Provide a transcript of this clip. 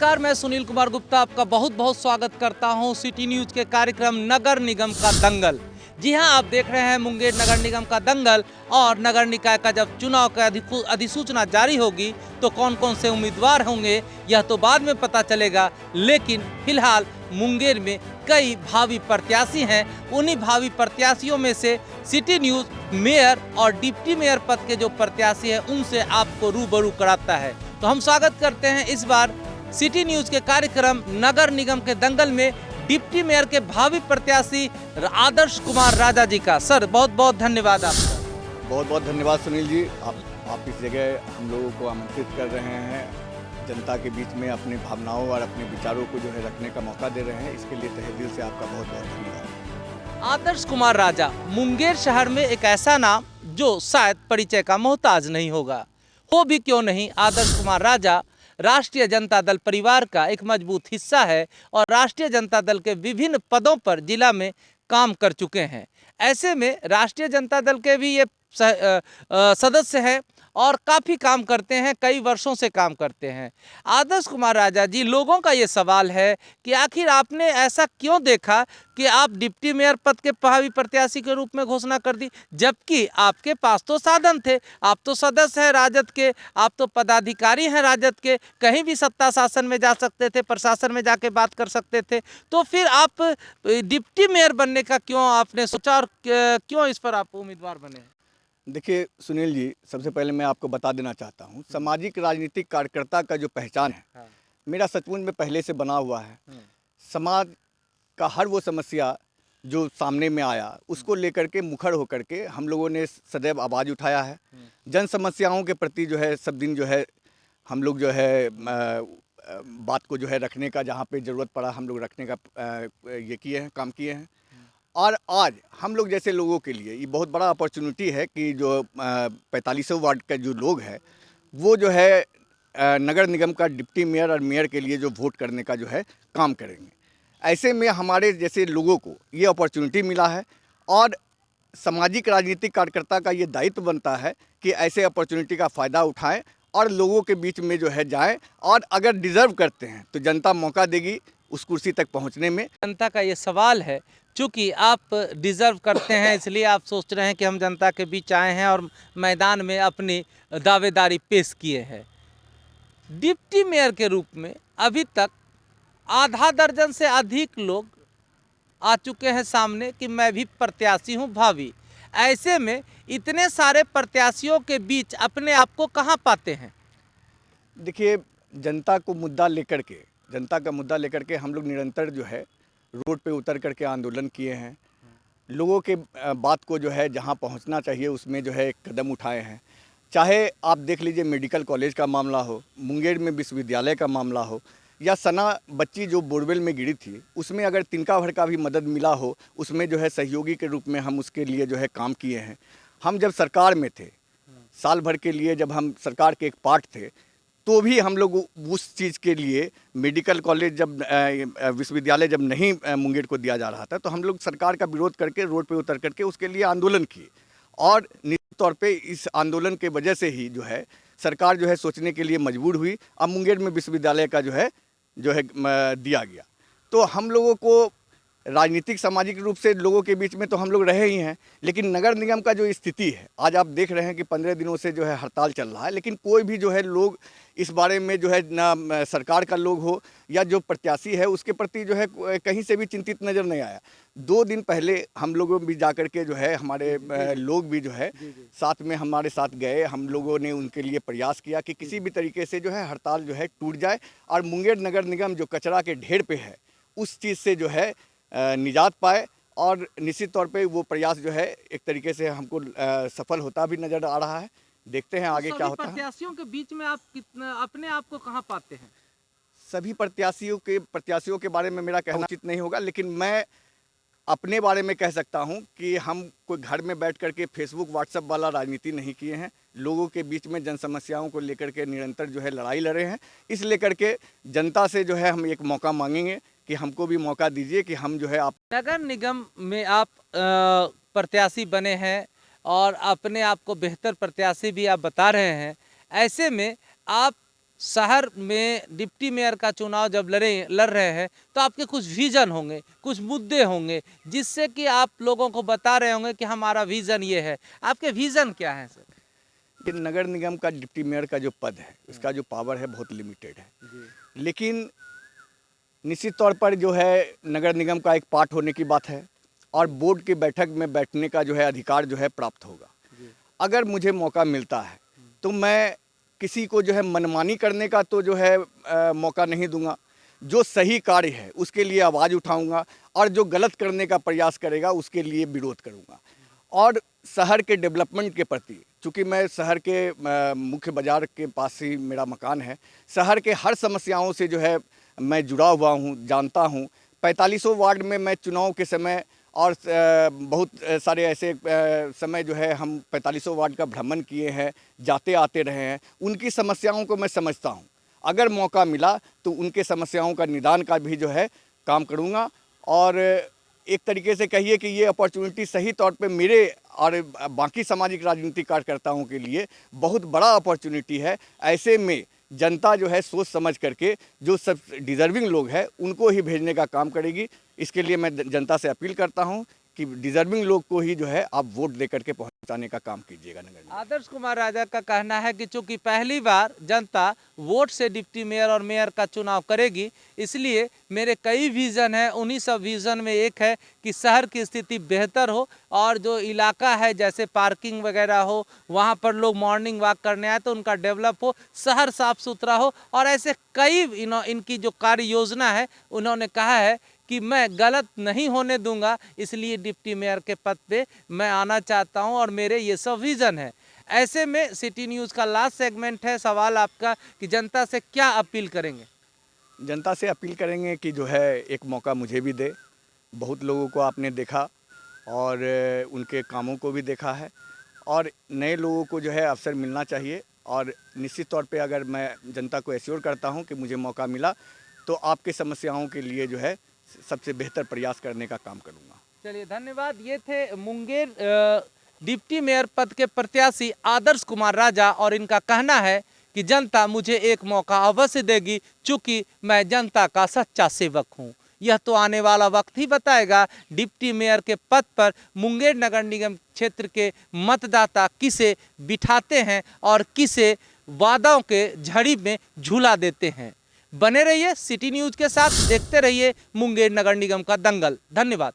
नमस्कार, मैं सुनील कुमार गुप्ता आपका बहुत बहुत स्वागत करता हूं सिटी न्यूज के कार्यक्रम नगर निगम का दंगल। जी हां, आप देख रहे हैं मुंगेर नगर निगम का दंगल। और नगर निकाय का जब चुनाव का अधिसूचना जारी होगी तो कौन कौन से उम्मीदवार होंगे यह तो बाद में पता चलेगा, लेकिन फिलहाल मुंगेर में कई भावी प्रत्याशी हैं। उन्हीं भावी प्रत्याशियों में से सिटी न्यूज मेयर और डिप्टी मेयर पद के जो प्रत्याशी हैं उनसे आपको रूबरू कराता है। तो हम स्वागत करते हैं इस बार सिटी न्यूज के कार्यक्रम नगर निगम के दंगल में डिप्टी मेयर के भावी प्रत्याशी आदर्श कुमार राजा जी का। सर, बहुत बहुत धन्यवाद आपका। बहुत बहुत धन्यवाद सुनील जी। आप इस जगह हम लोगों को आमंत्रित कर रहे हैं, जनता के बीच में अपनी भावनाओं और अपने विचारों को जो है रखने का मौका दे रहे हैं। इसके लिए तहे दिल से आपका बहुत बहुत धन्यवाद। आदर्श कुमार राजा, मुंगेर शहर में एक ऐसा नाम जो शायद परिचय का मोहताज नहीं होगा। हो भी क्यों नहीं, आदर्श कुमार राजा राष्ट्रीय जनता दल परिवार का एक मजबूत हिस्सा है और राष्ट्रीय जनता दल के विभिन्न पदों पर जिला में काम कर चुके हैं। ऐसे में राष्ट्रीय जनता दल के भी ये सदस्य हैं और काफ़ी काम करते हैं, कई वर्षों से काम करते हैं। आदर्श कुमार राजा जी, लोगों का ये सवाल है कि आखिर आपने ऐसा क्यों देखा कि आप डिप्टी मेयर पद के भावी प्रत्याशी के रूप में घोषणा कर दी, जबकि आपके पास तो साधन थे। आप तो सदस्य हैं राजद के, आप तो पदाधिकारी हैं राजद के, कहीं भी सत्ता शासन में जा सकते थे, प्रशासन में जाके बात कर सकते थे। तो फिर आप डिप्टी मेयर बनने का क्यों आपने सोचा और क्यों इस पर आप उम्मीदवार बने? देखिए सुनील जी, सबसे पहले मैं आपको बता देना चाहता हूँ, सामाजिक राजनीतिक कार्यकर्ता का जो पहचान है हाँ। मेरा सचमुच में पहले से बना हुआ है। समाज का हर वो समस्या जो सामने में आया उसको लेकर के मुखर होकर के हम लोगों ने सदैव आवाज़ उठाया है। जन समस्याओं के प्रति जो है सब दिन जो है हम लोग जो है बात को जो है रखने का, जहाँ पे ज़रूरत पड़ा हम लोग रखने का ये किए हैं, काम किए हैं। और आज हम लोग जैसे लोगों के लिए ये बहुत बड़ा अपॉर्चुनिटी है कि जो 4500 वार्ड का जो लोग हैं वो जो है नगर निगम का डिप्टी मेयर और मेयर के लिए जो वोट करने का जो है काम करेंगे। ऐसे में हमारे जैसे लोगों को ये अपॉर्चुनिटी मिला है और सामाजिक राजनीतिक कार्यकर्ता का ये दायित्व बनता है कि ऐसे अपॉर्चुनिटी का फ़ायदा उठाएं और लोगों के बीच में जो है जाएं, और अगर डिज़र्व करते हैं तो जनता मौका देगी उस कुर्सी तक पहुंचने में। जनता का ये सवाल है, चूँकि आप डिज़र्व करते हैं इसलिए आप सोच रहे हैं कि हम जनता के बीच आए हैं और मैदान में अपनी दावेदारी पेश किए हैं। डिप्टी मेयर के रूप में अभी तक आधा दर्जन से अधिक लोग आ चुके हैं सामने कि मैं भी प्रत्याशी हूं भावी। ऐसे में इतने सारे प्रत्याशियों के बीच अपने आप को कहां पाते हैं? देखिए, जनता का मुद्दा लेकर के हम लोग निरंतर जो है रोड पे उतर करके आंदोलन किए हैं। लोगों के बात को जो है जहां पहुंचना चाहिए उसमें जो है एक कदम उठाए हैं। चाहे आप देख लीजिए मेडिकल कॉलेज का मामला हो, मुंगेर में विश्वविद्यालय का मामला हो, या सना बच्ची जो बोरवेल में गिरी थी उसमें अगर तिनका भर का भी मदद मिला हो, उसमें जो है सहयोगी के रूप में हम उसके लिए जो है काम किए हैं। हम जब सरकार में थे, साल भर के लिए जब हम सरकार के एक पार्ट थे, तो भी हम लोग उस चीज़ के लिए मेडिकल कॉलेज जब विश्वविद्यालय जब नहीं मुंगेर को दिया जा रहा था तो हम लोग सरकार का विरोध करके रोड पे उतर करके उसके लिए आंदोलन किए। और निश्चित तौर पे इस आंदोलन के वजह से ही जो है सरकार जो है सोचने के लिए मजबूर हुई। अब मुंगेर में विश्वविद्यालय का जो है दिया गया। तो हम लोगों को राजनीतिक सामाजिक रूप से लोगों के बीच में तो हम लोग रहे ही हैं, लेकिन नगर निगम का जो स्थिति है आज आप देख रहे हैं कि 15 दिनों से जो है हड़ताल चल रहा है, लेकिन कोई भी जो है लोग इस बारे में जो है ना सरकार का लोग हो या जो प्रत्याशी है उसके प्रति जो है कहीं से भी चिंतित नज़र नहीं आया। 2 दिन पहले हम लोगों भी जा कर के जो है हमारे लोग भी जो है साथ में हमारे साथ गए। हम लोगों ने उनके लिए प्रयास किया कि किसी भी तरीके से जो है हड़ताल जो है टूट जाए और मुंगेर नगर निगम जो कचरा के ढेर पे है उस चीज़ से जो है निजात पाए। और निश्चित तौर पे वो प्रयास जो है एक तरीके से हमको सफल होता भी नज़र आ रहा है। देखते हैं आगे क्या होता है। प्रत्याशियों के बीच में आप कितना अपने आप को कहां पाते हैं? सभी प्रत्याशियों के बारे में मेरा कहना उचित नहीं होगा, लेकिन मैं अपने बारे में कह सकता हूं कि हम कोई घर में बैठ करके फेसबुक व्हाट्सएप वाला राजनीति नहीं किए हैं। लोगों के बीच में जन समस्याओं को लेकर के निरंतर जो है लड़ाई लड़े हैं। इस लेकर के जनता से जो है हम एक मौका मांगेंगे कि हमको भी मौका दीजिए कि हम जो है आप नगर निगम में आप प्रत्याशी बने हैं और अपने आप को बेहतर प्रत्याशी भी आप बता रहे हैं। ऐसे में आप शहर में डिप्टी मेयर का चुनाव जब लड़ रहे हैं तो आपके कुछ विज़न होंगे, कुछ मुद्दे होंगे जिससे कि आप लोगों को बता रहे होंगे कि हमारा विज़न ये है। आपके विज़न क्या है सर? कि नगर निगम का डिप्टी मेयर का जो पद है, उसका जो पावर है बहुत लिमिटेड है। लेकिन निश्चित तौर पर जो है नगर निगम का एक पार्ट होने की बात है और बोर्ड की बैठक में बैठने का जो है अधिकार जो है प्राप्त होगा। अगर मुझे मौका मिलता है तो मैं किसी को जो है मनमानी करने का तो जो है मौका नहीं दूंगा। जो सही कार्य है उसके लिए आवाज़ उठाऊंगा और जो गलत करने का प्रयास करेगा उसके लिए विरोध करूंगा। और शहर के डेवलपमेंट के प्रति, चूँकि मैं शहर के मुख्य बाज़ार के पास ही मेरा मकान है, शहर के हर समस्याओं से जो है मैं जुड़ा हुआ हूँ, जानता हूँ। 4500 वार्ड में मैं चुनाव के समय और बहुत सारे ऐसे समय जो है हम 4500 वार्ड का भ्रमण किए हैं, जाते आते रहे हैं। उनकी समस्याओं को मैं समझता हूँ। अगर मौका मिला तो उनके समस्याओं का निदान का भी जो है काम करूँगा। और एक तरीके से कहिए कि ये अपॉर्चुनिटी सही तौर पे मेरे और बाकी सामाजिक राजनीतिक कार्यकर्ताओं के लिए बहुत बड़ा अपॉर्चुनिटी है। ऐसे में जनता जो है सोच समझ करके जो सब डिज़र्विंग लोग हैं उनको ही भेजने का काम करेगी। इसके लिए मैं जनता से अपील करता हूं कि डिज़र्विंग लोग को ही जो है आप वोट दे करके पहुंचाने का काम कीजिएगा नगर में। आदर्श कुमार राजा का कहना है कि चूंकि पहली बार जनता वोट से डिप्टी मेयर और मेयर का चुनाव करेगी, इसलिए मेरे कई विज़न हैं। उन्हीं सब विज़न में एक है कि शहर की स्थिति बेहतर हो और जो इलाका है जैसे पार्किंग वगैरह हो, वहाँ पर लोग मॉर्निंग वॉक करने आए तो उनका डेवलप हो, शहर साफ सुथरा हो। और ऐसे कई इनकी जो कार्य योजना है उन्होंने कहा है कि मैं गलत नहीं होने दूंगा, इसलिए डिप्टी मेयर के पद पे मैं आना चाहता हूं और मेरे ये सब विज़न है। ऐसे में सिटी न्यूज़ का लास्ट सेगमेंट है, सवाल आपका कि जनता से क्या अपील करेंगे? जनता से अपील करेंगे कि जो है एक मौका मुझे भी दे। बहुत लोगों को आपने देखा और उनके कामों को भी देखा है और नए लोगों को जो है अवसर मिलना चाहिए। और निश्चित तौर पे अगर मैं जनता को एश्योर करता हूं कि मुझे मौका मिला तो आपकी समस्याओं के लिए जो है सबसे बेहतर प्रयास करने का काम करूंगा। चलिए धन्यवाद। ये थे मुंगेर डिप्टी मेयर पद के प्रत्याशी आदर्श कुमार राजा और इनका कहना है कि जनता मुझे एक मौका अवश्य देगी, चूँकि मैं जनता का सच्चा सेवक हूँ। यह तो आने वाला वक्त ही बताएगा डिप्टी मेयर के पद पर मुंगेर नगर निगम क्षेत्र के मतदाता किसे बिठाते हैं और किसे वादाओं के झड़ी में झूला देते हैं। बने रहिए सिटी न्यूज़ के साथ, देखते रहिए मुंगेर नगर निगम का दंगल। धन्यवाद।